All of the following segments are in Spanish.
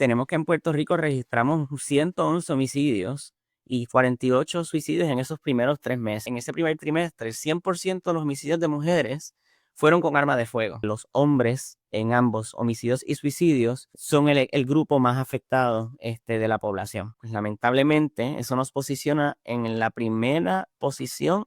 tenemos que en Puerto Rico registramos 111 homicidios y 48 suicidios en esos primeros 3 meses. En ese primer trimestre, el 100% de los homicidios de mujeres fueron con arma de fuego. Los hombres en ambos homicidios y suicidios son el grupo más afectado de la población. Pues, lamentablemente, eso nos posiciona en la primera posición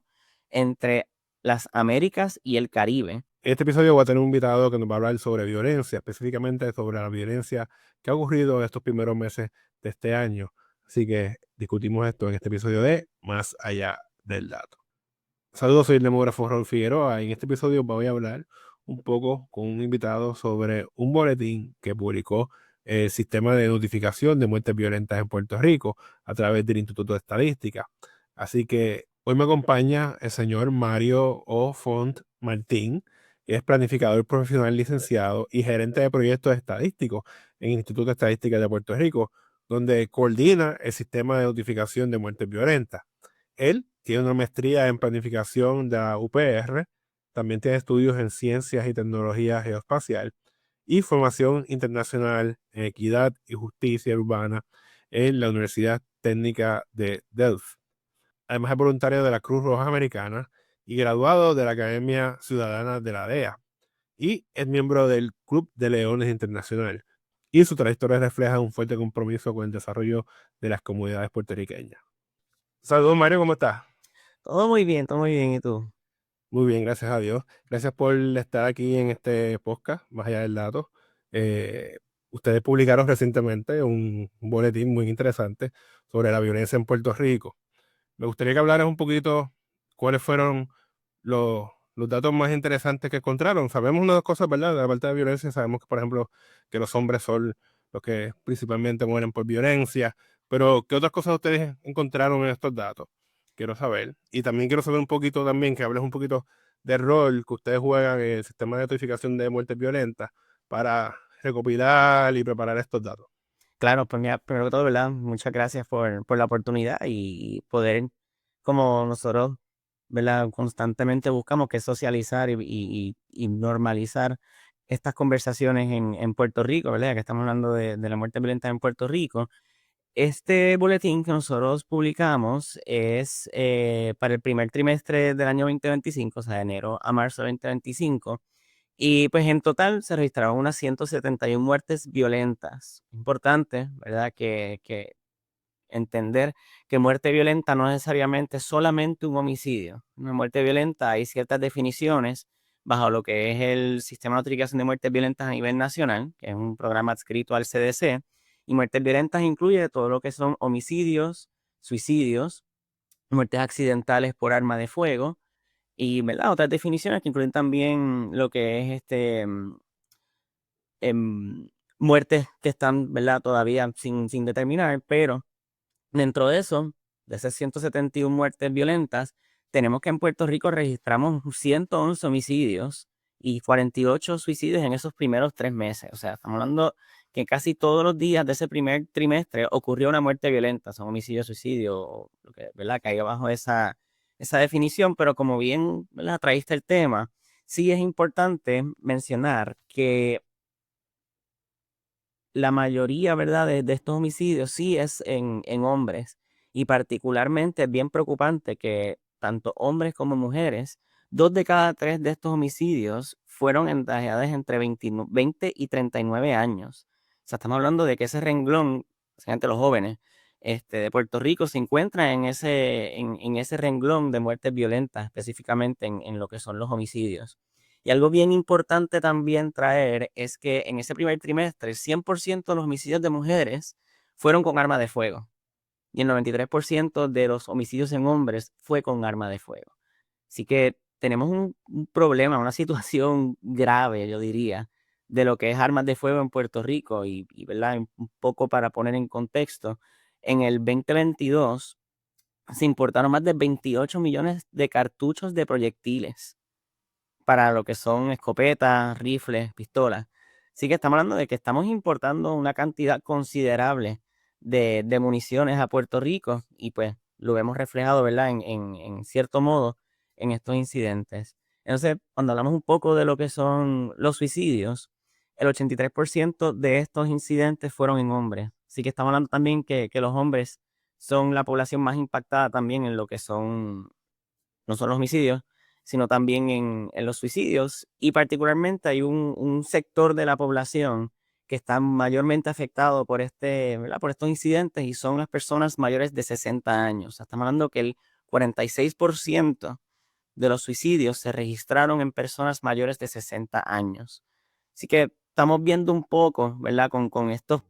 entre las Américas y el Caribe. En este episodio voy a tener un invitado que nos va a hablar sobre violencia, específicamente sobre la violencia que ha ocurrido en estos primeros meses de este año. Así que discutimos esto en este episodio de Más Allá del Dato. Saludos, soy el demógrafo Raúl Figueroa. En este episodio voy a hablar un poco con un invitado sobre un boletín que publicó el Sistema de Notificación de Muertes Violentas en Puerto Rico a través del Instituto de Estadística. Así que hoy me acompaña el señor Mario O. Font Martín, que es planificador profesional licenciado y gerente de proyectos estadísticos en el Instituto de Estadística de Puerto Rico, donde coordina el Sistema de Notificación de Muertes Violentas. Él tiene una maestría en planificación de la UPR, también tiene estudios en ciencias y tecnología geoespacial y formación internacional en equidad y justicia urbana en la Universidad Técnica de Delft. Además es voluntario de la Cruz Roja Americana y graduado de la Academia Ciudadana de la DEA, y es miembro del Club de Leones Internacional. Y su trayectoria refleja un fuerte compromiso con el desarrollo de las comunidades puertorriqueñas. Saludos, Mario, ¿cómo estás? Todo muy bien, todo muy bien. ¿Y tú? Muy bien, gracias a Dios. Gracias por estar aquí en este podcast, Más Allá del Dato. Eh, Ustedes publicaron recientemente un boletín muy interesante sobre la violencia en Puerto Rico. Me gustaría que hablaras un poquito cuáles fueron los datos más interesantes que encontraron. Sabemos unas cosas, ¿verdad? De la parte de violencia, sabemos que, por ejemplo, que los hombres son los que principalmente mueren por violencia, pero ¿qué otras cosas ustedes encontraron en estos datos? Quiero saber. Y también quiero saber un poquito también, que hables un poquito del rol que ustedes juegan en el sistema de notificación de muertes violentas para recopilar y preparar estos datos. Claro, pues mira, primero que todo, ¿verdad? Muchas gracias por la oportunidad y poder, como nosotros, ¿verdad? Constantemente buscamos que socializar y normalizar estas conversaciones en Puerto Rico, ¿verdad? Que estamos hablando de la muerte violenta en Puerto Rico. Este boletín que nosotros publicamos es para el primer trimestre del año 2025, o sea, de enero a marzo de 2025. Y pues en total se registraron unas 171 muertes violentas. Importante, ¿verdad? Que entender que muerte violenta no necesariamente es solamente un homicidio. Una muerte violenta hay ciertas definiciones bajo lo que es el Sistema de Notificación de Muertes Violentas a nivel nacional, que es un programa adscrito al CDC. Y muertes violentas incluye todo lo que son homicidios, suicidios, muertes accidentales por arma de fuego y, ¿verdad? Otras definiciones que incluyen también lo que es muertes que están, ¿verdad? Todavía sin determinar, pero dentro de eso, de esas 171 muertes violentas, tenemos que en Puerto Rico registramos 111 homicidios y 48 suicidios en esos primeros 3 meses. O sea, estamos hablando que casi todos los días de ese primer trimestre ocurrió una muerte violenta, son homicidio, suicidio, o lo que, ¿verdad? Caiga bajo esa definición, pero como bien, ¿verdad? Traíste el tema, sí es importante mencionar que la mayoría, ¿verdad? De estos homicidios sí es en hombres y particularmente es bien preocupante que tanto hombres como mujeres, 2 de cada 3 de estos homicidios fueron en edades entre 20 y 39 años. O sea, estamos hablando de que ese renglón, especialmente los jóvenes, de Puerto Rico se encuentra en ese renglón de muertes violentas, específicamente en lo que son los homicidios. Y algo bien importante también traer es que en ese primer trimestre, el 100% de los homicidios de mujeres fueron con arma de fuego y el 93% de los homicidios en hombres fue con arma de fuego. Así que tenemos un problema, una situación grave, yo diría, de lo que es armas de fuego en Puerto Rico ¿verdad? Un poco para poner en contexto, en el 2022 se importaron más de 28 millones de cartuchos de proyectiles para lo que son escopetas, rifles, pistolas. Así que estamos hablando de que estamos importando una cantidad considerable de municiones a Puerto Rico y pues lo vemos reflejado, ¿verdad? En cierto modo en estos incidentes. Entonces, cuando hablamos un poco de lo que son los suicidios, el 83% de estos incidentes fueron en hombres. Así que estamos hablando también que los hombres son la población más impactada también en lo que son, no solo los homicidios, sino también en los suicidios. Y particularmente hay un sector de la población que está mayormente afectado por ¿verdad? Por estos incidentes y son las personas mayores de 60 años. Estamos hablando que el 46% de los suicidios se registraron en personas mayores de 60 años. Así que estamos viendo un poco, ¿verdad? Con estos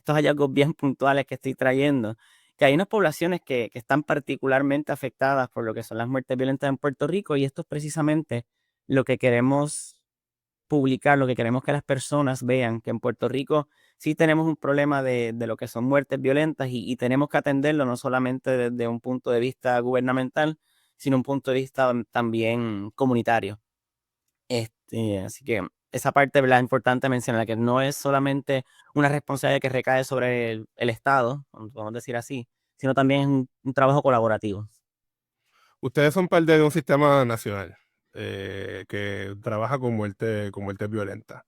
hallazgos bien puntuales que estoy trayendo, que hay unas poblaciones que están particularmente afectadas por lo que son las muertes violentas en Puerto Rico y esto es precisamente lo que queremos publicar, lo que queremos que las personas vean, que en Puerto Rico sí tenemos un problema de lo que son muertes violentas y tenemos que atenderlo no solamente desde un punto de vista gubernamental, sino un punto de vista también comunitario. Así que esa parte, ¿verdad? Es importante mencionar que no es solamente una responsabilidad que recae sobre el Estado, vamos a decir así, sino también es un trabajo colaborativo. Ustedes son parte de un sistema nacional que trabaja con muerte violenta.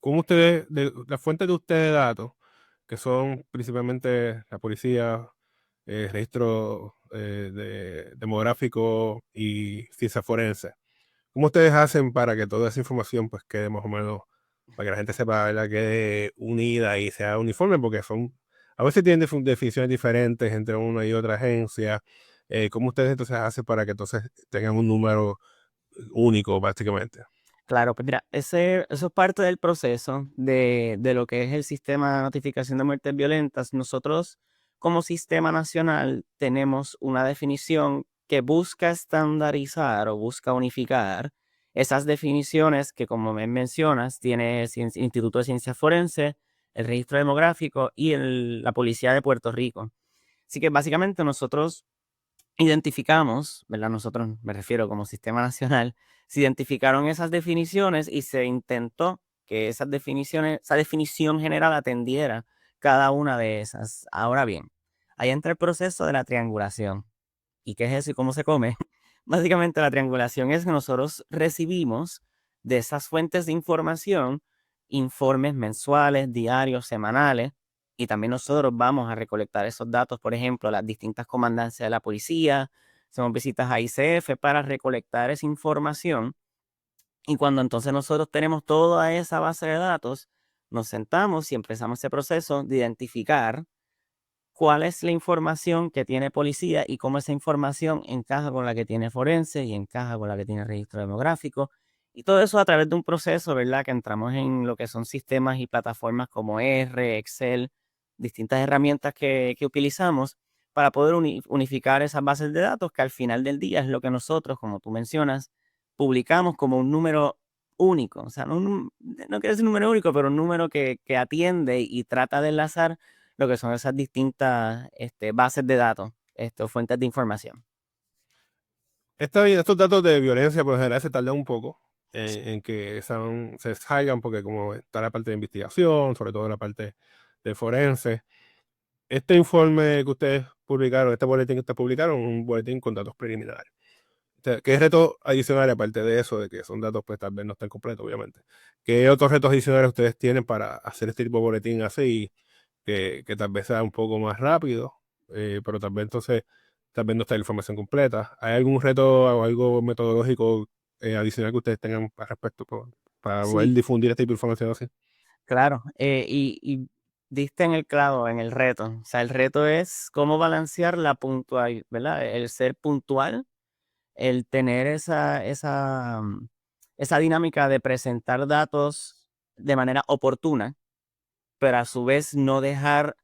¿Cómo ustedes, las fuentes de ustedes de datos, que son principalmente la policía, registro demográfico y ciencia forense, cómo ustedes hacen para que toda esa información pues quede más o menos, para que la gente sepa, ¿verdad?, quede unida y sea uniforme? Porque a veces tienen definiciones diferentes entre una y otra agencia. ¿Cómo ustedes entonces hacen para que entonces tengan un número único prácticamente? Claro, pues mira, eso es parte del proceso de lo que es el sistema de notificación de muertes violentas. Nosotros, como sistema nacional, tenemos una definición que busca estandarizar o busca unificar esas definiciones que, como me mencionas, tiene el Instituto de Ciencias Forense, el Registro Demográfico y la Policía de Puerto Rico. Así que básicamente nosotros identificamos, ¿verdad? Nosotros, me refiero como sistema nacional, se identificaron esas definiciones y se intentó que esas definiciones, esa definición general atendiera cada una de esas. Ahora bien, ahí entra el proceso de la triangulación. ¿Y qué es eso y cómo se come? Básicamente la triangulación es que nosotros recibimos de esas fuentes de información informes mensuales, diarios, semanales, y también nosotros vamos a recolectar esos datos, por ejemplo, las distintas comandancias de la policía, hacemos visitas a ICF para recolectar esa información. Y cuando entonces nosotros tenemos toda esa base de datos, nos sentamos y empezamos ese proceso de identificar cuál es la información que tiene policía y cómo esa información encaja con la que tiene forense y encaja con la que tiene registro demográfico. Y todo eso a través de un proceso, ¿verdad? Que entramos en lo que son sistemas y plataformas como R, Excel, distintas herramientas que utilizamos para poder unificar esas bases de datos que al final del día es lo que nosotros, como tú mencionas, publicamos como un número único. O sea, no quiere decir un número único, pero un número que atiende y trata de enlazar lo que son esas distintas bases de datos, fuentes de información. Estos datos de violencia, por lo general, se tardan un poco en que se salgan, porque como está la parte de investigación, sobre todo la parte de forense. Este informe que ustedes publicaron, este boletín que ustedes publicaron, un boletín con datos preliminares. ¿Qué retos adicionales, aparte de eso, de que son datos, pues tal vez no están completos, obviamente? ¿Qué otros retos adicionales ustedes tienen para hacer este tipo de boletín así, que tal vez sea un poco más rápido, pero tal vez entonces, tal vez no está la información completa? ¿Hay algún reto o algo metodológico adicional que ustedes tengan al respecto para poder Sí, difundir este tipo de información así? claro. Y diste en el clavo, en el reto. O sea, el reto es cómo balancear la puntualidad, ¿verdad? El ser puntual, el tener esa dinámica de presentar datos de manera oportuna, pero a su vez no dejar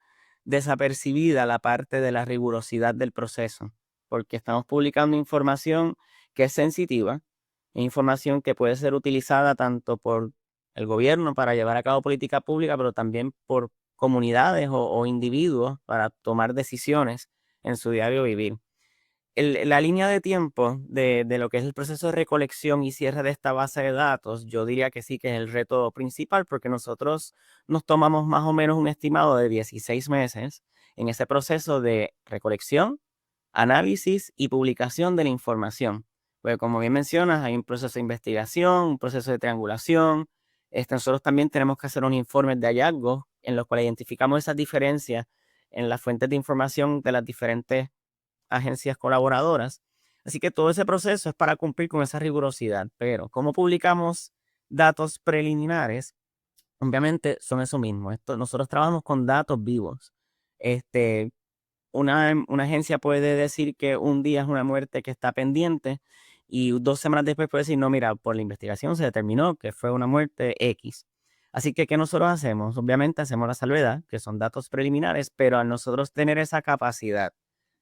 desapercibida la parte de la rigurosidad del proceso, porque estamos publicando información que es sensitiva, información que puede ser utilizada tanto por el gobierno para llevar a cabo política pública, pero también por comunidades o individuos para tomar decisiones en su diario vivir. La línea de tiempo de lo que es el proceso de recolección y cierre de esta base de datos, yo diría que sí que es el reto principal porque nosotros nos tomamos más o menos un estimado de 16 meses en ese proceso de recolección, análisis y publicación de la información. Pues como bien mencionas, hay un proceso de investigación, un proceso de triangulación, Nosotros también tenemos que hacer un informe de hallazgos en los cuales identificamos esas diferencias en las fuentes de información de las diferentes agencias colaboradoras. Así que todo ese proceso es para cumplir con esa rigurosidad. Pero, ¿cómo publicamos datos preliminares? Obviamente son eso mismo. Nosotros trabajamos con datos vivos. Este, una agencia puede decir que un día es una muerte que está pendiente y 2 semanas después puede decir, no, mira, por la investigación se determinó que fue una muerte X. Así que, ¿qué nosotros hacemos? Obviamente hacemos la salvedad, que son datos preliminares, pero al nosotros tener esa capacidad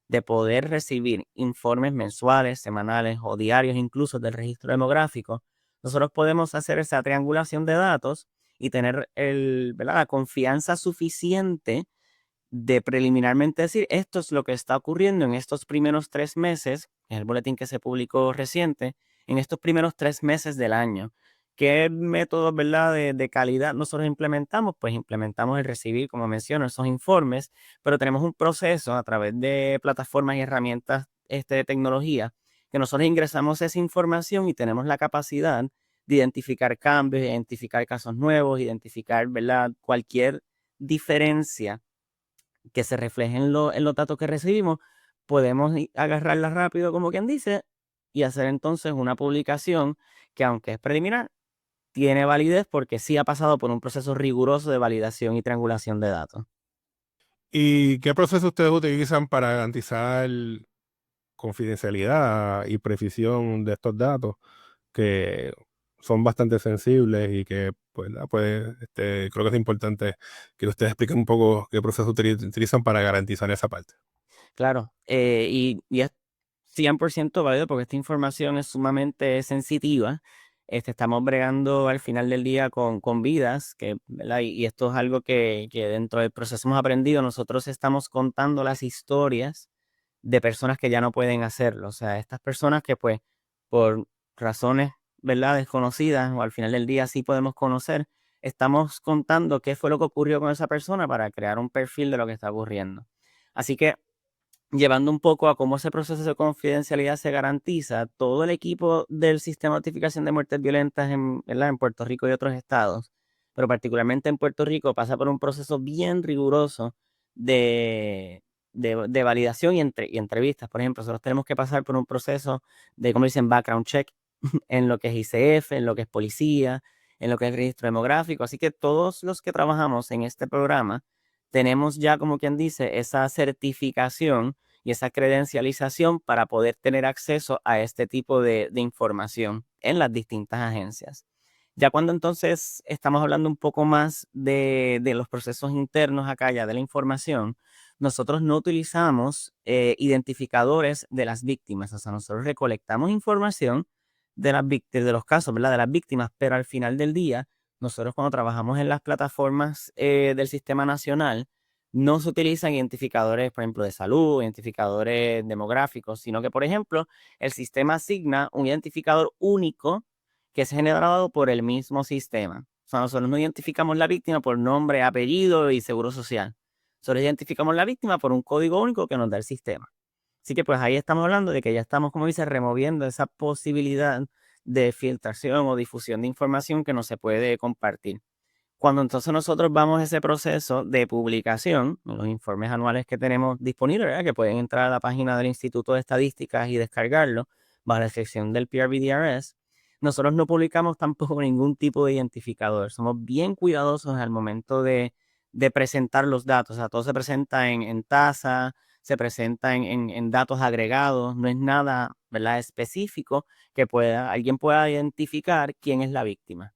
de poder recibir informes mensuales, semanales o diarios incluso del registro demográfico, nosotros podemos hacer esa triangulación de datos y tener ¿verdad?, la confianza suficiente de preliminarmente decir, esto es lo que está ocurriendo en estos primeros 3 meses, en el boletín que se publicó reciente, en estos primeros 3 meses del año. ¿Qué métodos, verdad, de calidad nosotros implementamos? Pues implementamos el recibir, como menciono, esos informes, pero tenemos un proceso a través de plataformas y herramientas de tecnología, que nosotros ingresamos esa información y tenemos la capacidad de identificar cambios, identificar casos nuevos, identificar, ¿verdad?, cualquier diferencia que se refleje en los datos que recibimos, podemos agarrarla rápido, como quien dice, y hacer entonces una publicación que, aunque es preliminar, tiene validez porque sí ha pasado por un proceso riguroso de validación y triangulación de datos. ¿Y qué proceso ustedes utilizan para garantizar confidencialidad y precisión de estos datos que son bastante sensibles y que, pues, creo que es importante que ustedes expliquen un poco qué proceso utilizan para garantizar esa parte? Claro, y es 100% válido porque esta información es sumamente sensitiva. Estamos bregando al final del día con vidas, ¿verdad? Y esto es algo que dentro del proceso hemos aprendido. Nosotros estamos contando las historias de personas que ya no pueden hacerlo. O sea, estas personas que pues por razones, ¿verdad?, desconocidas o al final del día sí podemos conocer, estamos contando qué fue lo que ocurrió con esa persona para crear un perfil de lo que está ocurriendo. Así que llevando un poco a cómo ese proceso de confidencialidad se garantiza, todo el equipo del sistema de notificación de muertes violentas ¿verdad?, en Puerto Rico y otros estados, pero particularmente en Puerto Rico, pasa por un proceso bien riguroso de validación y entrevistas. Por ejemplo, nosotros tenemos que pasar por un proceso de, como dicen, background check en lo que es ICF, en lo que es policía, en lo que es registro demográfico. Así que todos los que trabajamos en este programa tenemos ya, como quien dice, esa certificación y esa credencialización para poder tener acceso a este tipo de información en las distintas agencias. Ya cuando entonces estamos hablando un poco más de los procesos internos acá ya de la información, nosotros no utilizamos identificadores de las víctimas. O sea, nosotros recolectamos información de los casos, ¿verdad?, de las víctimas, pero al final del día, nosotros cuando trabajamos en las plataformas del sistema nacional, no se utilizan identificadores, por ejemplo, de salud, identificadores demográficos, sino que, por ejemplo, el sistema asigna un identificador único que es generado por el mismo sistema. O sea, nosotros no identificamos la víctima por nombre, apellido y seguro social. Nosotros identificamos la víctima por un código único que nos da el sistema. Así que pues ahí estamos hablando de que ya estamos, como dice, removiendo esa posibilidad de filtración o difusión de información que no se puede compartir. Cuando entonces nosotros vamos a ese proceso de publicación, los informes anuales que tenemos disponibles, ¿verdad?, que pueden entrar a la página del Instituto de Estadísticas y descargarlo, bajo la sección del PRVDRS, nosotros no publicamos tampoco ningún tipo de identificador. Somos bien cuidadosos al momento de presentar los datos. O sea, todo se presenta en tasa, se presenta en datos agregados, no es nada, ¿verdad?, específico que alguien pueda identificar quién es la víctima.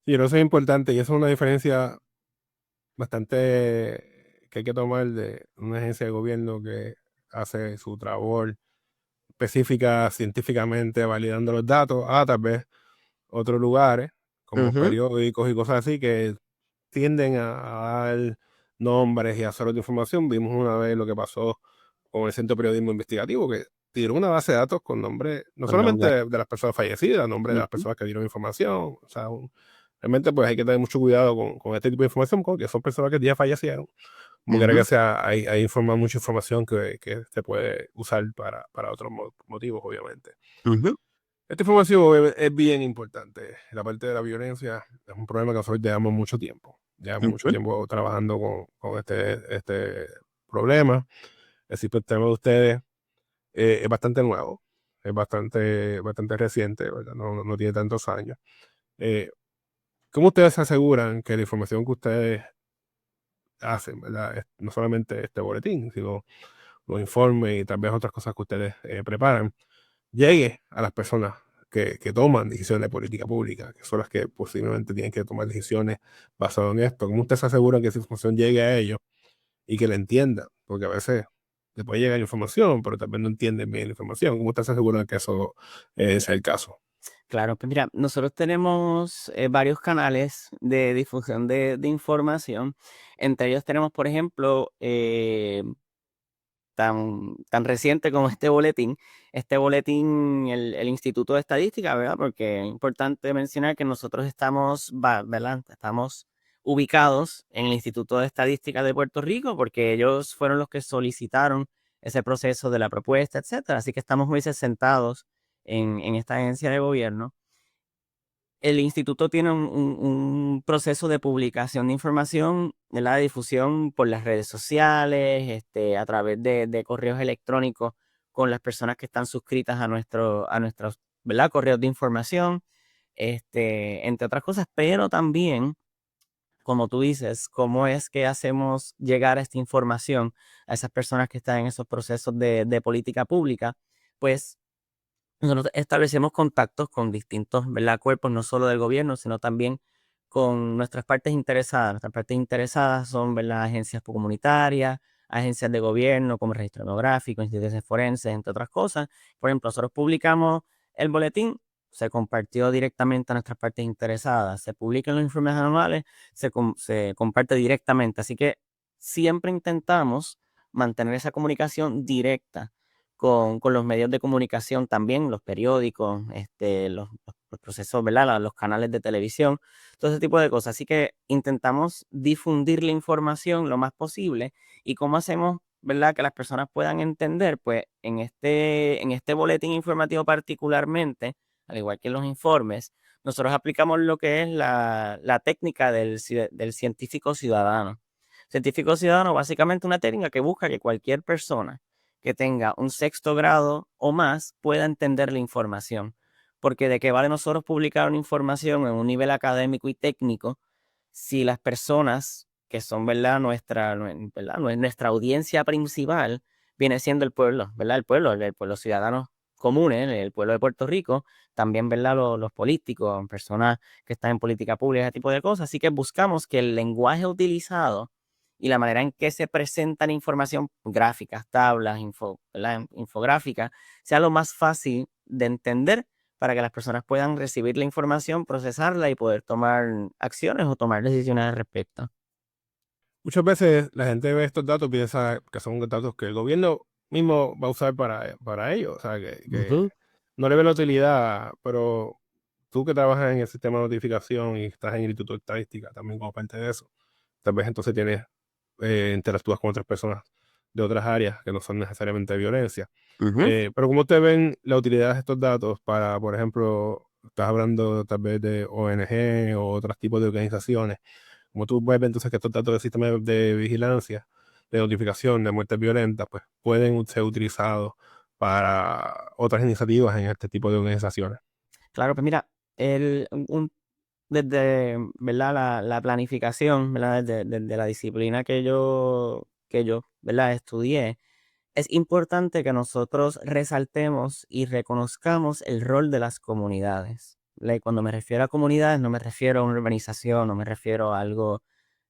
Sí, creo que eso es importante y eso es una diferencia bastante que hay que tomar de una agencia de gobierno que hace su labor específica científicamente validando los datos, a tal vez otros lugares como Ujú, periódicos y cosas así que tienden a dar nombres y a hacer otra información. Vimos una vez lo que pasó con el Centro de Periodismo Investigativo, que tiró una base de datos con nombre, no con solamente nombre. de las personas fallecidas, nombre de las Ujú, personas que dieron información. O sea, realmente pues hay que tener mucho cuidado con este tipo de información, porque son personas que ya fallecieron. Como quiera que ujú. sea, hay mucha información que se puede usar para otros motivos, obviamente. Ujú. Esta información es bien importante. La parte de la violencia es un problema que nosotros llevamos mucho tiempo. Llevamos mucho Ujú. tiempo trabajando con este problema. El sistema de ustedes es bastante nuevo, es bastante reciente, ¿verdad? No tiene tantos años. Eh, ¿Cómo ustedes se aseguran que la información que ustedes hacen, ¿verdad? No solamente este boletín, sino los informes y tal vez otras cosas que ustedes preparan, llegue a las personas que toman decisiones de política pública, que son las que posiblemente tienen que tomar decisiones basadas en esto? ¿Cómo ustedes se aseguran que esa información llegue a ellos y que la entiendan? Porque a veces le puede llegar información, pero también no entienden bien la información. ¿Cómo ustedes se aseguran que eso sea el caso? Claro, pues mira, nosotros tenemos varios canales de difusión de información. Entre ellos tenemos, por ejemplo, tan reciente como este boletín, el Instituto de Estadística, ¿verdad? Porque es importante mencionar que nosotros estamos, ¿verdad? Estamos ubicados en el Instituto de Estadística de Puerto Rico porque ellos fueron los que solicitaron ese proceso de la propuesta, etcétera. Así que estamos muy sentados en esta agencia de gobierno. El instituto tiene un proceso de publicación de información, de la difusión por las redes sociales, a través de correos electrónicos con las personas que están suscritas a nuestros, ¿verdad? Correos de información, entre otras cosas, pero también, como tú dices, cómo es que hacemos llegar esta información a esas personas que están en esos procesos de política pública. Pues nosotros establecemos contactos con distintos, ¿verdad? Cuerpos, no solo del gobierno, sino también con nuestras partes interesadas. Nuestras partes interesadas son, ¿verdad? Agencias comunitarias, agencias de gobierno como el registro demográfico, instituciones forenses, entre otras cosas. Por ejemplo, nosotros publicamos el boletín, se compartió directamente a nuestras partes interesadas, se publican los informes anuales, se comparte directamente. Así que siempre intentamos mantener esa comunicación directa con los medios de comunicación también, los periódicos, los procesos, ¿verdad? Los canales de televisión, todo ese tipo de cosas. Así que intentamos difundir la información lo más posible. ¿Y cómo hacemos, verdad, que las personas puedan entender? Pues en este boletín informativo particularmente, al igual que en los informes, nosotros aplicamos lo que es la técnica del científico ciudadano. Científico ciudadano, básicamente una técnica que busca que cualquier persona que tenga un sexto grado o más pueda entender la información. Porque de qué vale nosotros publicar una información en un nivel académico y técnico si las personas que son, ¿verdad? ¿Verdad? Nuestra audiencia principal viene siendo el pueblo, ¿verdad? El pueblo ciudadanos comunes, el pueblo de Puerto Rico, también, ¿verdad? Los políticos, personas que están en política pública, ese tipo de cosas. Así que buscamos que el lenguaje utilizado y la manera en que se presenta la información, gráficas, tablas, ¿verdad? Infográficas, sea lo más fácil de entender para que las personas puedan recibir la información, procesarla y poder tomar acciones o tomar decisiones al respecto. Muchas veces la gente ve estos datos, piensa que son datos que el gobierno mismo va a usar para ello, o sea, que Ujú. no le ve la utilidad, pero tú que trabajas en el sistema de notificación y estás en el Instituto de Estadística también como parte de eso, tal vez entonces tienes, interactúas con otras personas de otras áreas que no son necesariamente de violencia. Ujú. Pero ¿cómo te ven la utilidad de estos datos para, por ejemplo, estás hablando tal vez de ONG o otros tipos de organizaciones? Como tú puedes ver entonces que estos datos del sistema de vigilancia, de notificación de muertes violentas, pues pueden ser utilizados para otras iniciativas en este tipo de organizaciones. Claro, pues mira, desde, ¿verdad? La planificación, ¿verdad? Desde la disciplina que yo, ¿verdad? Estudié, es importante que nosotros resaltemos y reconozcamos el rol de las comunidades. ¿Verdad? Y cuando me refiero a comunidades, no me refiero a una urbanización, no me refiero a algo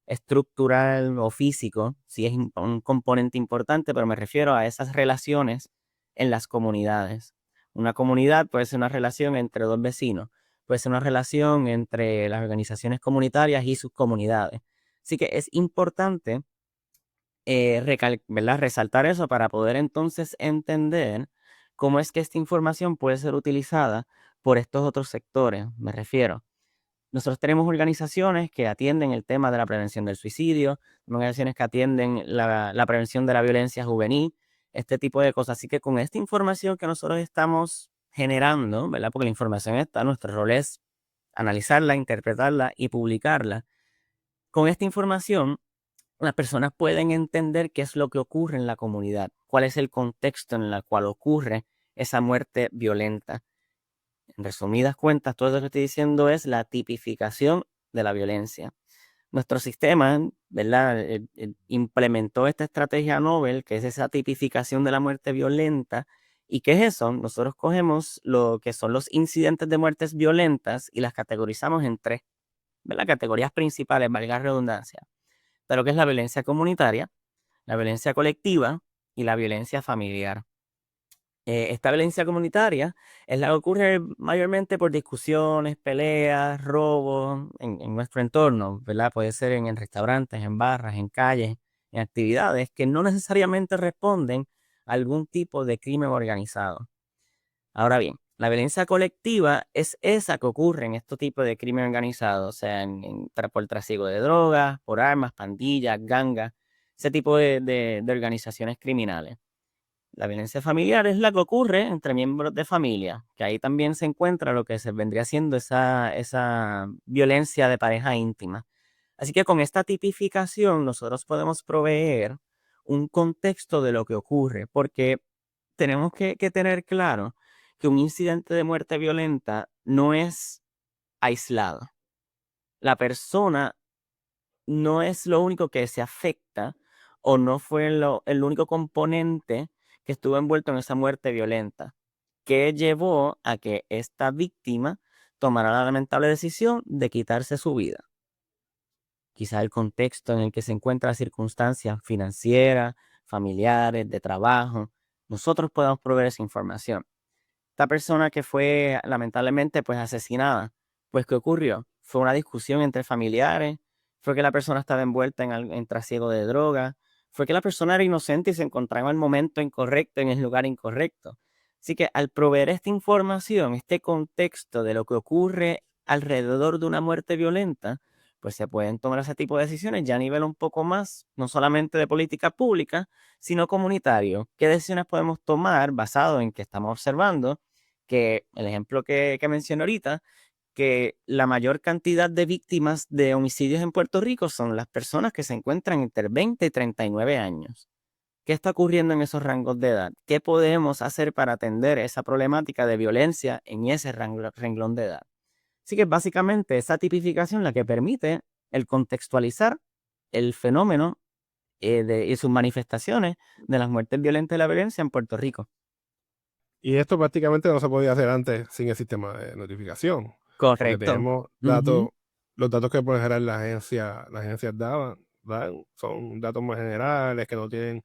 estructural o físico, sí es un componente importante, pero me refiero a esas relaciones en las comunidades. Una comunidad puede ser una relación entre dos vecinos, puede ser una relación entre las organizaciones comunitarias y sus comunidades. Así que es importante ¿verdad? Resaltar eso para poder entonces entender cómo es que esta información puede ser utilizada por estos otros sectores. Me refiero, nosotros tenemos organizaciones que atienden el tema de la prevención del suicidio, organizaciones que atienden la prevención de la violencia juvenil, este tipo de cosas. Así que con esta información que nosotros estamos generando, ¿verdad? Porque la información está, nuestro rol es analizarla, interpretarla y publicarla. Con esta información, las personas pueden entender qué es lo que ocurre en la comunidad, cuál es el contexto en el cual ocurre esa muerte violenta. En resumidas cuentas, todo lo que estoy diciendo es la tipificación de la violencia. Nuestro sistema, ¿verdad? Implementó esta estrategia Nobel, que es esa tipificación de la muerte violenta. ¿Y qué es eso? Nosotros cogemos lo que son los incidentes de muertes violentas y las categorizamos en tres, ¿verdad? Categorías principales, valga la redundancia. De lo que es la violencia comunitaria, la violencia colectiva y la violencia familiar. Esta violencia comunitaria es la que ocurre mayormente por discusiones, peleas, robos en nuestro entorno, ¿verdad? Puede ser en restaurantes, en barras, en calles, en actividades que no necesariamente responden a algún tipo de crimen organizado. Ahora bien, la violencia colectiva es esa que ocurre en este tipo de crimen organizado, o sea, por trasiego de drogas, por armas, pandillas, gangas, ese tipo de organizaciones criminales. La violencia familiar es la que ocurre entre miembros de familia, que ahí también se encuentra lo que se vendría siendo esa violencia de pareja íntima. Así que con esta tipificación nosotros podemos proveer un contexto de lo que ocurre, porque tenemos que tener claro que un incidente de muerte violenta no es aislado. La persona no es lo único que se afecta o no fue el único componente que estuvo envuelto en esa muerte violenta, que llevó a que esta víctima tomara la lamentable decisión de quitarse su vida. Quizás el contexto en el que se encuentra las circunstancias financieras, familiares, de trabajo, nosotros podemos proveer esa información. Esta persona que fue lamentablemente pues asesinada, pues ¿qué ocurrió? Fue una discusión entre familiares, fue que la persona estaba envuelta en trasiego de droga, fue que la persona era inocente y se encontraba en el momento incorrecto, en el lugar incorrecto. Así que al proveer esta información, este contexto de lo que ocurre alrededor de una muerte violenta, pues se pueden tomar ese tipo de decisiones ya a nivel un poco más, no solamente de política pública, sino comunitario. ¿Qué decisiones podemos tomar basado en que estamos observando que el ejemplo que mencioné ahorita, que la mayor cantidad de víctimas de homicidios en Puerto Rico son las personas que se encuentran entre 20 y 39 años? ¿Qué está ocurriendo en esos rangos de edad? ¿Qué podemos hacer para atender esa problemática de violencia en ese renglón de edad? Así que básicamente esa tipificación la que permite el contextualizar el fenómeno y sus manifestaciones de las muertes violentas y la violencia en Puerto Rico. Y esto prácticamente no se podía hacer antes sin el sistema de notificación, porque Correcto. tenemos Ujú. datos, los datos que por lo general las agencias dan, son datos más generales que no tienen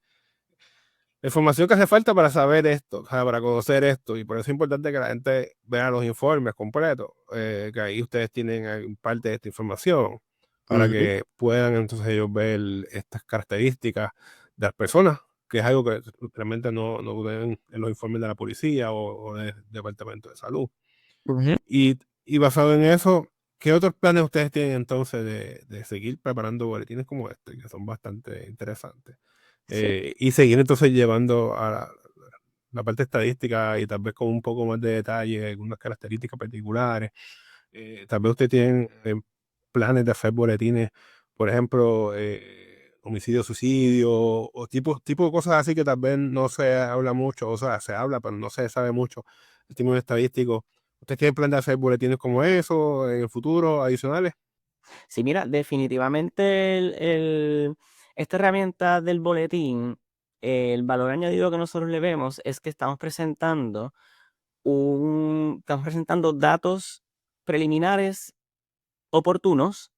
la información que hace falta para saber esto, o sea, para conocer esto, y por eso es importante que la gente vea los informes completos, que ahí ustedes tienen parte de esta información, para Ujú. que puedan entonces ellos ver estas características de las personas, que es algo que realmente no ven en los informes de la policía o del Departamento de Salud. Ujú. Y basado en eso, ¿qué otros planes ustedes tienen entonces de seguir preparando boletines como este, que son bastante interesantes? Sí. Y seguir entonces llevando a la parte estadística y tal vez con un poco más de detalle, algunas características particulares. Tal vez ustedes tienen planes de hacer boletines, por ejemplo, homicidio, suicidio, o tipo de cosas así que tal vez no se habla mucho, o sea, se habla, pero no se sabe mucho, el tipo estadístico. ¿Ustedes tienen plan de hacer boletines como eso en el futuro, adicionales? Sí, mira, definitivamente esta herramienta del boletín, el valor añadido que nosotros le vemos es que estamos presentando datos preliminares oportunos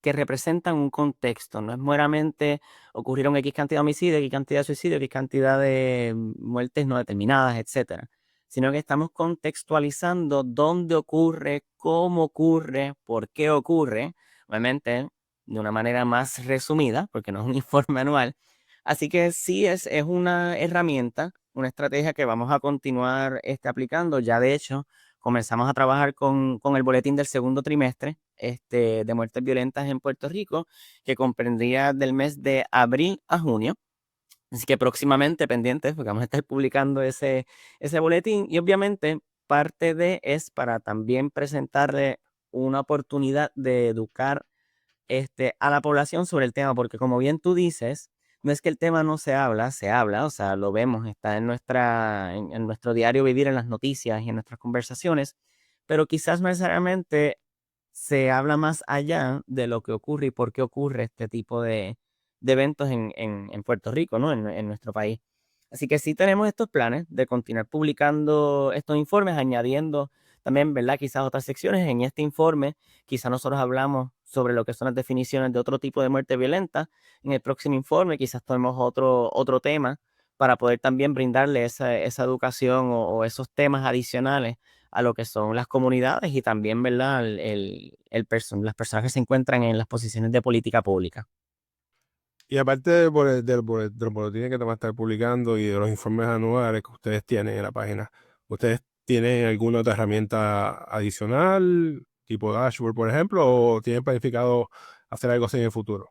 que representan un contexto. No es meramente ocurrieron X cantidad de homicidios, X cantidad de suicidios, X cantidad de muertes no determinadas, etcétera. Sino que estamos contextualizando dónde ocurre, cómo ocurre, por qué ocurre, obviamente de una manera más resumida, porque no es un informe anual. Así que sí es una herramienta, una estrategia que vamos a continuar aplicando. Ya de hecho, comenzamos a trabajar con el boletín del segundo trimestre de muertes violentas en Puerto Rico, que comprendría del mes de abril a junio. Así que próximamente pendientes, porque vamos a estar publicando ese boletín. Y obviamente parte de es para también presentarle una oportunidad de educar a la población sobre el tema, porque como bien tú dices, no es que el tema no se habla, o sea, lo vemos, está en nuestro diario vivir, en las noticias y en nuestras conversaciones, pero quizás no necesariamente se habla más allá de lo que ocurre y por qué ocurre este tipo de eventos en Puerto Rico, ¿no? En nuestro país. Así que sí tenemos estos planes de continuar publicando estos informes, añadiendo también, ¿verdad? Quizás otras secciones en este informe. Quizás nosotros hablamos sobre lo que son las definiciones de otro tipo de muerte violenta. En el próximo informe quizás tomemos otro tema para poder también brindarle esa educación o esos temas adicionales a lo que son las comunidades y también, ¿verdad? Las personas que se encuentran en las posiciones de política pública. Y aparte de los boletines que te van a estar publicando y de los informes anuales que ustedes tienen en la página, ¿ustedes tienen alguna otra herramienta adicional, tipo dashboard, por ejemplo, o tienen planificado hacer algo así en el futuro?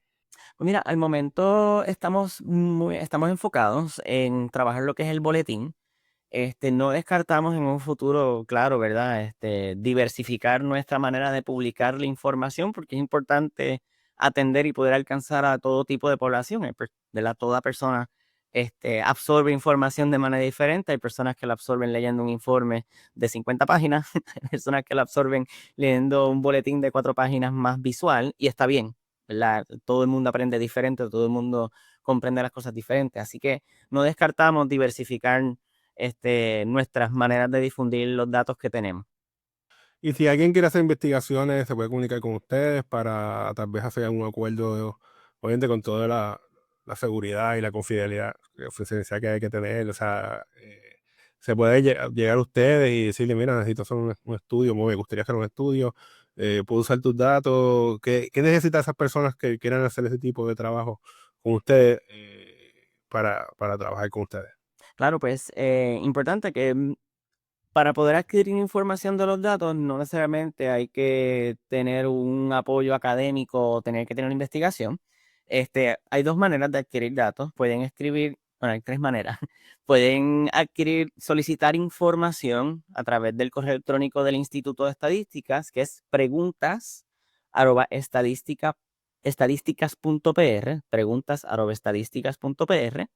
Pues mira, al momento estamos enfocados en trabajar lo que es el boletín. No descartamos en un futuro, claro, ¿verdad? Diversificar nuestra manera de publicar la información, porque es importante atender y poder alcanzar a todo tipo de población. ¿Verdad? Toda persona absorbe información de manera diferente. Hay personas que la absorben leyendo un informe de 50 páginas, hay personas que la absorben leyendo un boletín de 4 páginas más visual, y está bien, ¿verdad? Todo el mundo aprende diferente, todo el mundo comprende las cosas diferentes. Así que no descartamos diversificar nuestras maneras de difundir los datos que tenemos. Y si alguien quiere hacer investigaciones, se puede comunicar con ustedes para tal vez hacer un acuerdo, obviamente con toda la seguridad y la confidencialidad que hay que tener. O sea, se puede llegar a ustedes y decirle, mira, necesito hacer un estudio, me gustaría hacer un estudio, puedo usar tus datos. ¿Qué necesitan esas personas que quieran hacer ese tipo de trabajo con ustedes para trabajar con ustedes? Claro, pues importante que para poder adquirir información de los datos no necesariamente hay que tener un apoyo académico o tener que tener investigación. Hay dos maneras de adquirir datos. Pueden escribir, bueno, hay tres maneras. Pueden solicitar información a través del correo electrónico del Instituto de Estadísticas, que es preguntas@estadísticas.pr, preguntas@estadísticas.pr,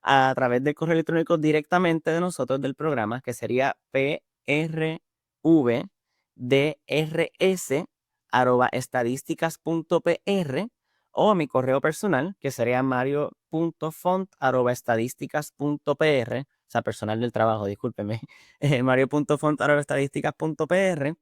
a través del correo electrónico directamente de nosotros del programa, que sería prvdrs@estadísticas.pr, o a mi correo personal, que sería mario.font@estadísticas.pr, o sea, personal del trabajo, discúlpeme, mario.font@estadísticas.pr,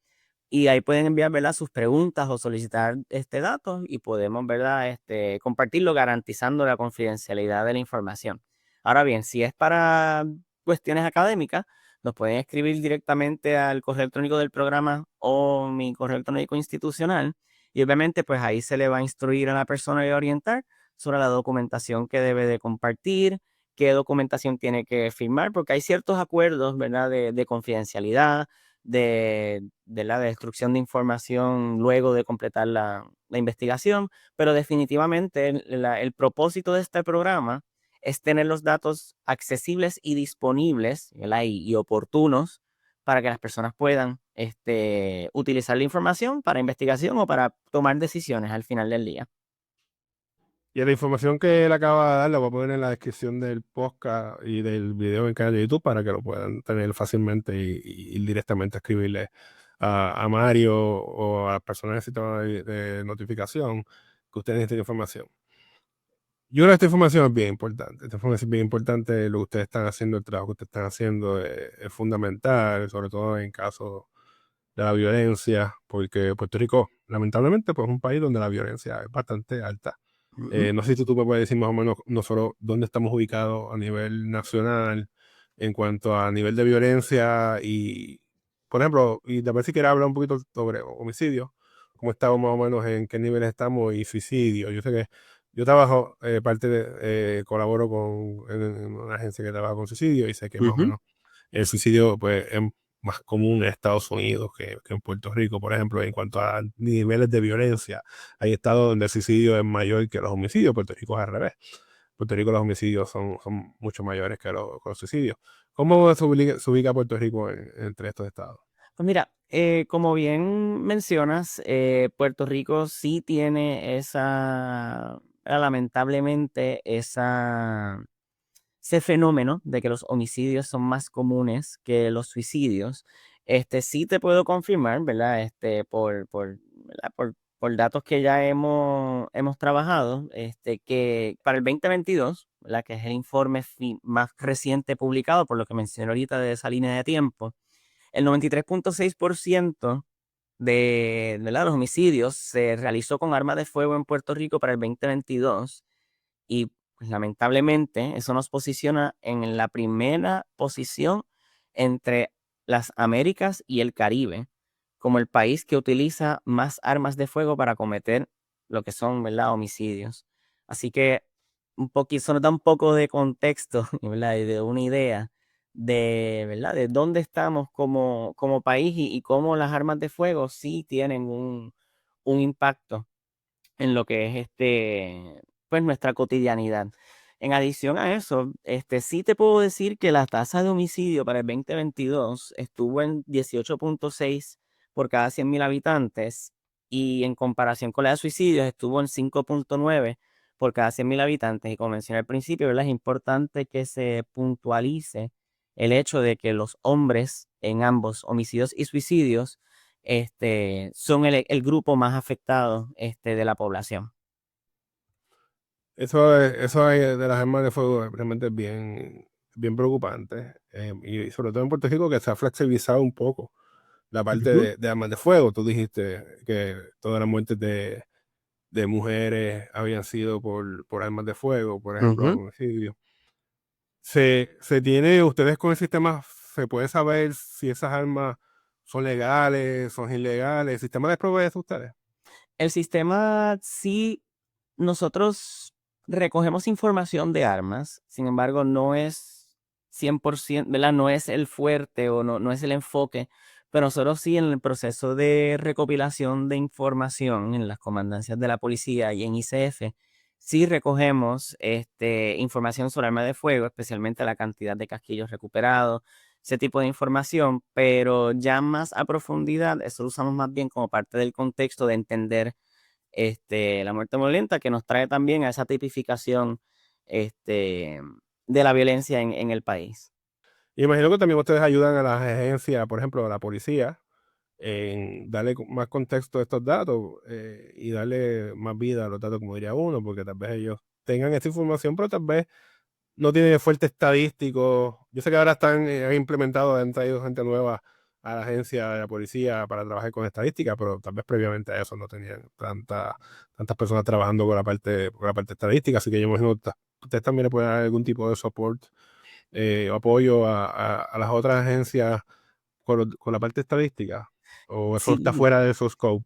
y ahí pueden enviar, ¿verdad?, sus preguntas o solicitar datos, y podemos, ¿verdad?, compartirlo garantizando la confidencialidad de la información. Ahora bien, si es para cuestiones académicas, nos pueden escribir directamente al correo electrónico del programa o mi correo electrónico institucional, y obviamente pues ahí se le va a instruir a la persona y orientar sobre la documentación que debe de compartir, qué documentación tiene que firmar, porque hay ciertos acuerdos, ¿verdad?, de confidencialidad, de la destrucción de información luego de completar la investigación, pero definitivamente el propósito de este programa es tener los datos accesibles y disponibles, ¿verdad?, y oportunos para que las personas puedan utilizar la información para investigación o para tomar decisiones al final del día. Y la información que él acaba de dar la voy a poner en la descripción del podcast y del video en el canal de YouTube para que lo puedan tener fácilmente y ir directamente a escribirle a Mario o a las personas del sistema de notificación que ustedes necesiten información. Yo creo que esta información es bien importante. Esta información es bien importante. Lo que ustedes están haciendo, el trabajo que ustedes están haciendo es fundamental, sobre todo en casos de la violencia, porque Puerto Rico, lamentablemente, pues es un país donde la violencia es bastante alta. Ujú, No sé si tú me puedes decir más o menos nosotros dónde estamos ubicados a nivel nacional en cuanto a nivel de violencia y, por ejemplo, y de ver si quieres hablar un poquito sobre homicidio, cómo estamos más o menos, en qué niveles estamos y suicidio. Yo sé que yo trabajo, colaboro en una agencia que trabaja con suicidio y sé que más o ujú. menos el suicidio pues es más común en Estados Unidos que en Puerto Rico, por ejemplo, en cuanto a niveles de violencia. Hay estados donde el suicidio es mayor que los homicidios, Puerto Rico es al revés. Puerto Rico los homicidios son mucho mayores que los suicidios. ¿Cómo se ubica Puerto Rico entre estos estados? Pues mira, como bien mencionas, Puerto Rico sí tiene lamentablemente, ese fenómeno de que los homicidios son más comunes que los suicidios. Sí te puedo confirmar, ¿verdad? ¿Verdad? Por datos que ya hemos trabajado, que para el 2022, ¿verdad? Que es el informe más reciente publicado, por lo que mencioné ahorita de esa línea de tiempo, el 93.6% ¿verdad? Los homicidios se realizó con armas de fuego en Puerto Rico para el 2022 y pues, lamentablemente eso nos posiciona en la primera posición entre las Américas y el Caribe como el país que utiliza más armas de fuego para cometer lo que son, ¿verdad? Homicidios. Así que eso nos da un poco de contexto, ¿verdad? Y de una idea de, ¿verdad? De dónde estamos como país y cómo las armas de fuego sí tienen un impacto en lo que es pues nuestra cotidianidad. En adición a eso, sí te puedo decir que la tasa de homicidio para el 2022 estuvo en 18.6 por cada 100.000 habitantes y en comparación con la de suicidios estuvo en 5.9 por cada 100.000 habitantes. Y como mencioné al principio, ¿verdad? Es importante que se puntualice el hecho de que los hombres en ambos homicidios y suicidios son el grupo más afectado de la población. De las armas de fuego realmente es bien preocupante. Y sobre todo en Puerto Rico, que se ha flexibilizado un poco la parte Ujú, de armas de fuego. Tú dijiste que todas las muertes de mujeres habían sido por armas de fuego, por ejemplo, ujú. homicidio. Se tiene, ustedes con el sistema, se puede saber si esas armas son legales, son ilegales. ¿El sistema les provee eso a ustedes? El sistema sí, nosotros recogemos información de armas, sin embargo, no es 100%, ¿verdad? No es el fuerte o no es el enfoque, pero nosotros sí en el proceso de recopilación de información en las comandancias de la policía y en ICF, sí recogemos información sobre armas de fuego, especialmente la cantidad de casquillos recuperados, ese tipo de información, pero ya más a profundidad, eso lo usamos más bien como parte del contexto de entender la muerte violenta, que nos trae también a esa tipificación este, de la violencia en el país. Y imagino que también ustedes ayudan a las agencias, por ejemplo, a la policía, en darle más contexto a estos datos y darle más vida a los datos, como diría uno, porque tal vez ellos tengan esta información, pero tal vez no tienen el fuerte estadístico. Yo sé que ahora han implementado, han traído gente nueva a la agencia de la policía para trabajar con estadística, pero tal vez previamente a eso no tenían tantas personas trabajando con la parte estadística, así que yo imagino que ustedes también le pueden dar algún tipo de support o apoyo a las otras agencias con la parte estadística, o eso está Sí, fuera de su scope.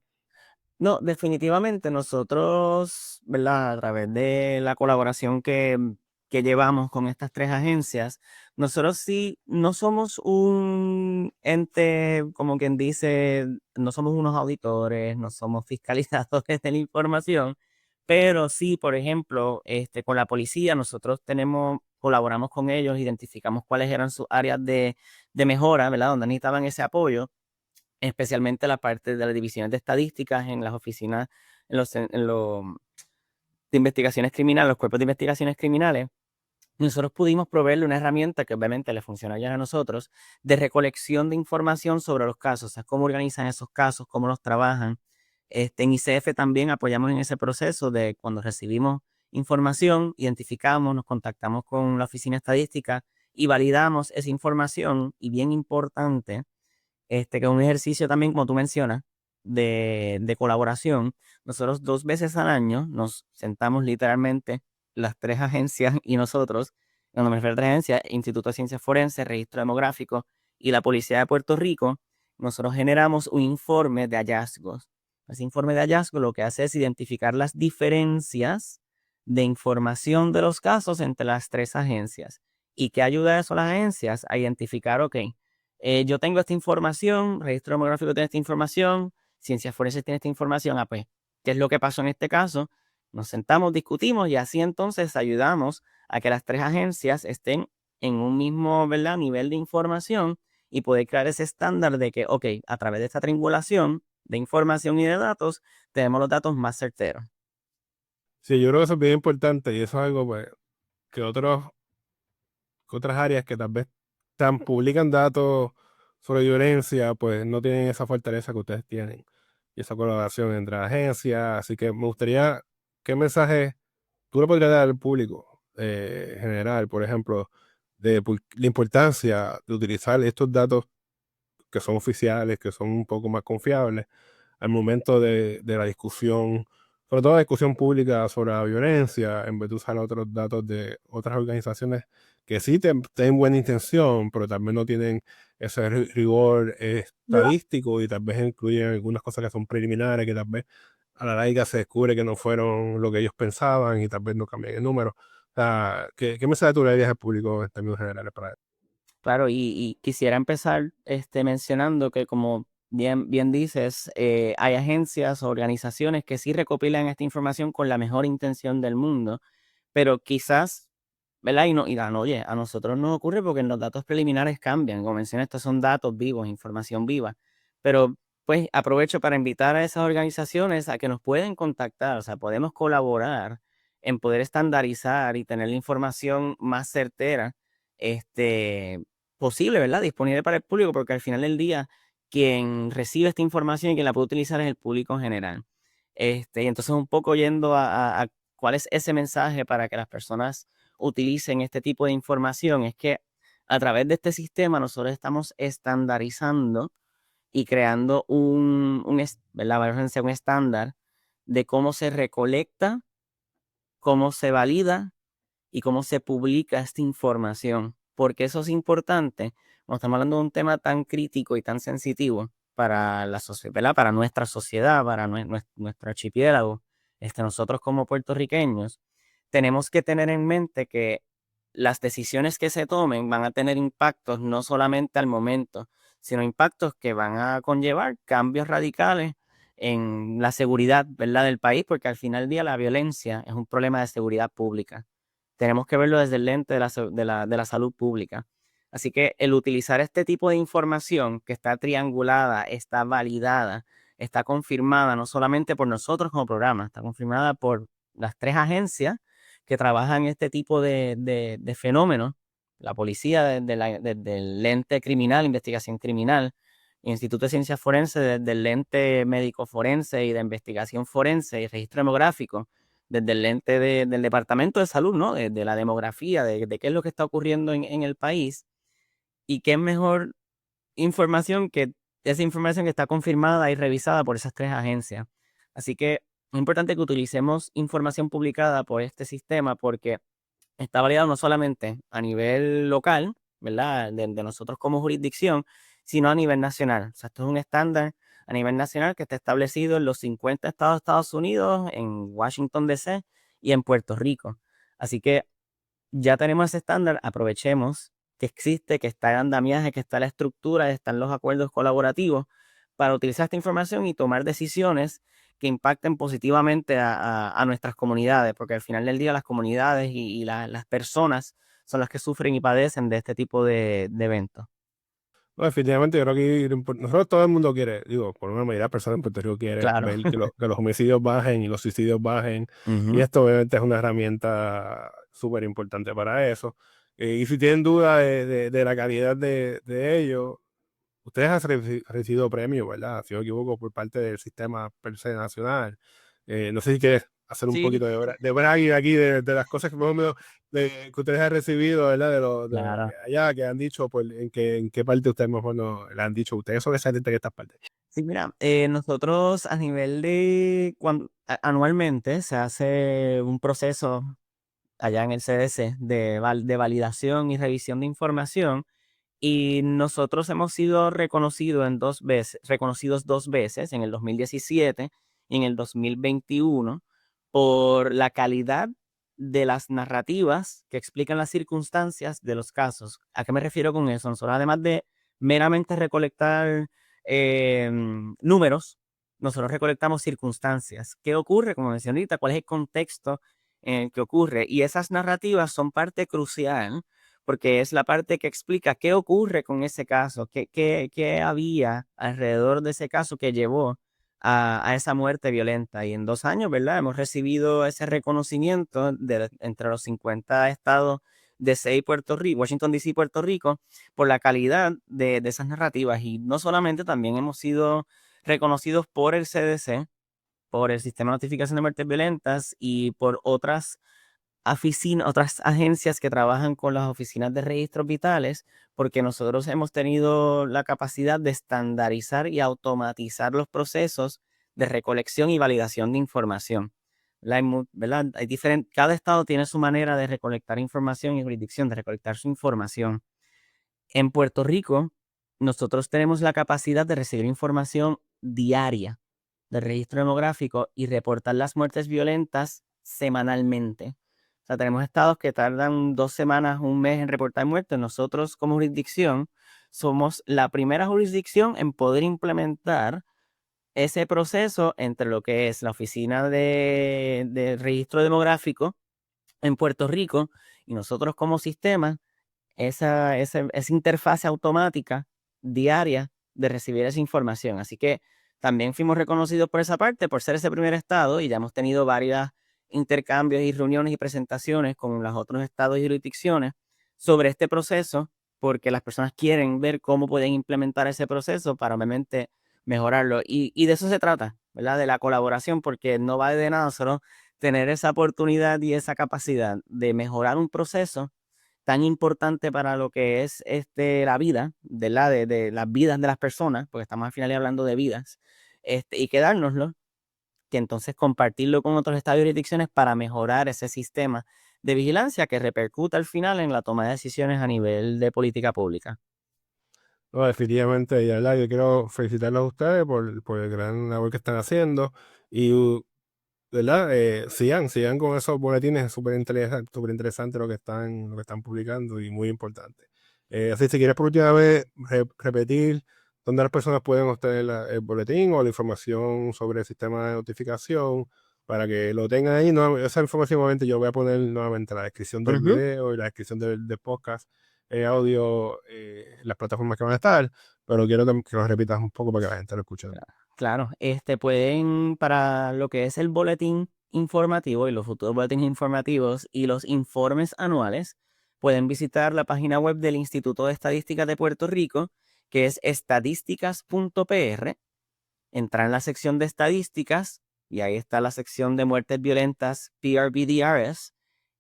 no, definitivamente nosotros, ¿verdad? A través de la colaboración que llevamos con estas tres agencias, nosotros sí no somos un ente, como quien dice, no somos unos auditores, no somos fiscalizadores de la información, pero sí, por ejemplo, con la policía, nosotros colaboramos con ellos, identificamos cuáles eran sus áreas de mejora, ¿verdad? Donde necesitaban ese apoyo, especialmente la parte de las divisiones de estadísticas en las oficinas, en los de investigaciones criminales, los cuerpos de investigaciones criminales. Nosotros pudimos proveerle una herramienta que obviamente le funciona ya a nosotros, de recolección de información sobre los casos, o sea, cómo organizan esos casos, cómo los trabajan. En ICF también apoyamos en ese proceso de cuando recibimos información, identificamos, nos contactamos con la oficina estadística y validamos esa información. Y bien importante, que es un ejercicio también, como tú mencionas, de colaboración. Nosotros 2 veces al año nos sentamos literalmente las tres agencias y nosotros, cuando me refiero a tres agencias, Instituto de Ciencias Forenses, Registro Demográfico y la Policía de Puerto Rico, nosotros generamos un informe de hallazgos. Ese informe de hallazgos lo que hace es identificar las diferencias de información de los casos entre las tres agencias. ¿Y qué ayuda eso a las agencias? A identificar, ok, yo tengo esta información, registro demográfico tiene esta información, ciencias forenses tiene esta información, pues, ¿qué es lo que pasó en este caso? Nos sentamos, discutimos y así entonces ayudamos a que las tres agencias estén en un mismo, ¿verdad?, nivel de información y poder crear ese estándar de que, ok, a través de esta triangulación de información y de datos, tenemos los datos más certeros. Sí, yo creo que eso es bien importante y eso es algo pues, que otras áreas que tal vez publican datos sobre violencia, pues no tienen esa fortaleza que ustedes tienen y esa colaboración entre agencias. Así que me gustaría, ¿qué mensaje tú le podrías dar al público general, por ejemplo, de la importancia de utilizar estos datos que son oficiales, que son un poco más confiables al momento de la discusión, sobre todo la discusión pública sobre la violencia, en vez de usar otros datos de otras organizaciones que sí tienen buena intención, pero también no tienen ese rigor estadístico y tal vez incluyen algunas cosas que son preliminares, que tal vez a la larga se descubre que no fueron lo que ellos pensaban y tal vez no cambian el número. O sea, ¿qué mensaje tú le darías al público en términos generales para eso? Claro, y quisiera empezar mencionando que como bien dices, hay agencias o organizaciones que sí recopilan esta información con la mejor intención del mundo, pero quizás, ¿verdad? Oye, a nosotros nos ocurre porque los datos preliminares cambian. Como mencioné, estos son datos vivos, información viva. Pero pues aprovecho para invitar a esas organizaciones a que nos pueden contactar, o sea, podemos colaborar en poder estandarizar y tener la información más certera, este, posible, ¿verdad? Disponible para el público, porque al final del día, quien recibe esta información y quien la puede utilizar es el público en general. Y entonces un poco yendo a cuál es ese mensaje para que las personas utilicen este tipo de información, es que a través de este sistema nosotros estamos estandarizando y creando ¿verdad?, valga la redundancia, un estándar de cómo se recolecta, cómo se valida y cómo se publica esta información. Porque eso es importante cuando estamos hablando de un tema tan crítico y tan sensitivo para la sociedad, para nuestra sociedad, para nuestro archipiélago. Nosotros como puertorriqueños tenemos que tener en mente que las decisiones que se tomen van a tener impactos no solamente al momento, sino impactos que van a conllevar cambios radicales en la seguridad, ¿verdad?, del país, porque al final del día la violencia es un problema de seguridad pública. Tenemos que verlo desde el lente de la salud pública. Así que el utilizar este tipo de información que está triangulada, está validada, está confirmada no solamente por nosotros como programa, está confirmada por las tres agencias que trabajan este tipo de fenómenos, la policía desde el lente criminal, investigación criminal, Instituto de Ciencias Forenses desde el lente médico forense y de investigación forense y registro demográfico, desde el lente del Departamento de Salud, ¿no? De la demografía, de qué es lo que está ocurriendo en el país, y qué mejor información que esa información que está confirmada y revisada por esas tres agencias. Así que es importante que utilicemos información publicada por este sistema porque está validado no solamente a nivel local, ¿verdad? De nosotros como jurisdicción, sino a nivel nacional. O sea, esto es un estándar a nivel nacional que está establecido en los 50 estados de Estados Unidos, en Washington, D.C. y en Puerto Rico. Así que ya tenemos ese estándar, aprovechemos que existe, que está el andamiaje, que está la estructura, están los acuerdos colaborativos para utilizar esta información y tomar decisiones que impacten positivamente a nuestras comunidades, porque al final del día las comunidades las personas son las que sufren y padecen de este tipo de eventos. No, definitivamente yo creo que nosotros todo el mundo quiere, digo, por una mayoría de personas en Puerto Rico quiere Claro. ver que los homicidios bajen y los suicidios bajen, y Ujú. esto obviamente es una herramienta súper importante para eso. Y si tienen duda de la calidad de ello, ustedes han recibido premios, ¿verdad? Si no me equivoco, por parte del sistema per se nacional. No sé si quieres hacer un Sí, poquito de bragging aquí de las cosas que más o menos que ustedes han recibido, ¿verdad? De claro. allá que han dicho, pues, en qué parte ustedes mejor no, le han dicho. Ustedes son excelentes en estas partes. Sí, mira, nosotros a nivel de cuando anualmente se hace un proceso allá en el CDC de validación y revisión de información. Y nosotros hemos sido reconocidos dos veces, en el 2017 y en el 2021, por la calidad de las narrativas que explican las circunstancias de los casos. ¿A qué me refiero con eso? Nosotros, además de meramente recolectar números, nosotros recolectamos circunstancias. ¿Qué ocurre? Como mencioné ahorita, ¿cuál es el contexto en el que ocurre? Y esas narrativas son parte crucial porque es la parte que explica qué ocurre con ese caso, qué había alrededor de ese caso que llevó a esa muerte violenta. Y en 2 años, ¿verdad? Hemos recibido ese reconocimiento entre los 50 estados DC y Puerto Rico, Washington DC y Puerto Rico, por la calidad de esas narrativas. Y no solamente, también hemos sido reconocidos por el CDC, por el Sistema de Notificación de Muertes Violentas y por otras agencias que trabajan con las oficinas de registros vitales, porque nosotros hemos tenido la capacidad de estandarizar y automatizar los procesos de recolección y validación de información. ¿Verdad? Cada estado tiene su manera de recolectar información y jurisdicción de recolectar su información. En Puerto Rico, nosotros tenemos la capacidad de recibir información diaria del registro demográfico y reportar las muertes violentas semanalmente. O sea, tenemos estados que tardan 2 semanas, un mes en reportar muertes. Nosotros, como jurisdicción, somos la primera jurisdicción en poder implementar ese proceso entre lo que es la oficina de registro demográfico en Puerto Rico y nosotros como sistema, esa interfase automática diaria de recibir esa información. Así que también fuimos reconocidos por esa parte, por ser ese primer estado, y ya hemos tenido varios intercambios y reuniones y presentaciones con los otros estados y jurisdicciones sobre este proceso, porque las personas quieren ver cómo pueden implementar ese proceso para obviamente mejorarlo. Y de eso se trata, ¿verdad? De la colaboración, porque no vale de nada solo tener esa oportunidad y esa capacidad de mejorar un proceso tan importante para lo que es la vida, de las vidas de las personas, porque estamos al final hablando de vidas, y quedárnoslo, que entonces compartirlo con otros estados y jurisdicciones para mejorar ese sistema de vigilancia que repercuta al final en la toma de decisiones a nivel de política pública. No, definitivamente, y de verdad, yo quiero felicitarlos a ustedes por el gran labor que están haciendo y, ¿verdad? Sigan con esos boletines, súper interesante lo que están publicando y muy importante. Así, si quieres por última vez repetir dónde las personas pueden obtener el boletín o la información sobre el sistema de notificación para que lo tengan ahí. Esa información, obviamente, yo voy a poner nuevamente en la descripción del Ujú. video y la descripción del podcast, audio, las plataformas que van a estar, pero quiero que lo repitas un poco para que la gente lo escuche. Claro, pueden, para lo que es el boletín informativo y los futuros boletines informativos y los informes anuales, pueden visitar la página web del Instituto de Estadística de Puerto Rico, que es estadísticas.pr. Entrar en la sección de estadísticas y ahí está la sección de muertes violentas PRVDRS.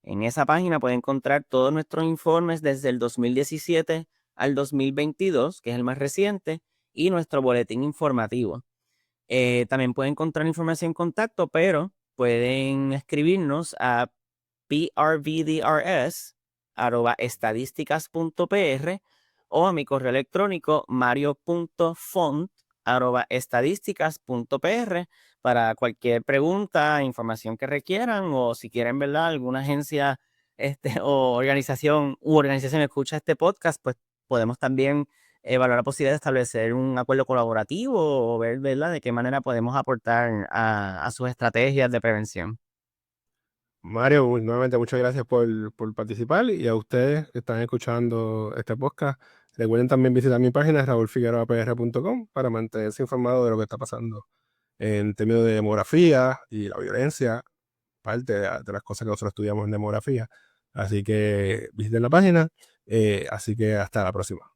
En esa página pueden encontrar todos nuestros informes desde el 2017 al 2022, que es el más reciente, y nuestro boletín informativo. También pueden encontrar información en contacto, pero pueden escribirnos a prvdrs@estadísticas.pr o a mi correo electrónico mario.font@estadísticas.pr para cualquier pregunta, información que requieran o si quieren, ¿verdad? Alguna agencia o organización escucha este podcast, pues podemos también evaluar la posibilidad de establecer un acuerdo colaborativo o ver, ¿verdad?, de qué manera podemos aportar a sus estrategias de prevención. Mario, nuevamente muchas gracias por participar y a ustedes que están escuchando este podcast, recuerden también visitar mi página raulfigueroapr.com para mantenerse informado de lo que está pasando en términos de demografía y la violencia, parte de las cosas que nosotros estudiamos en demografía. Así que visiten la página, así que hasta la próxima.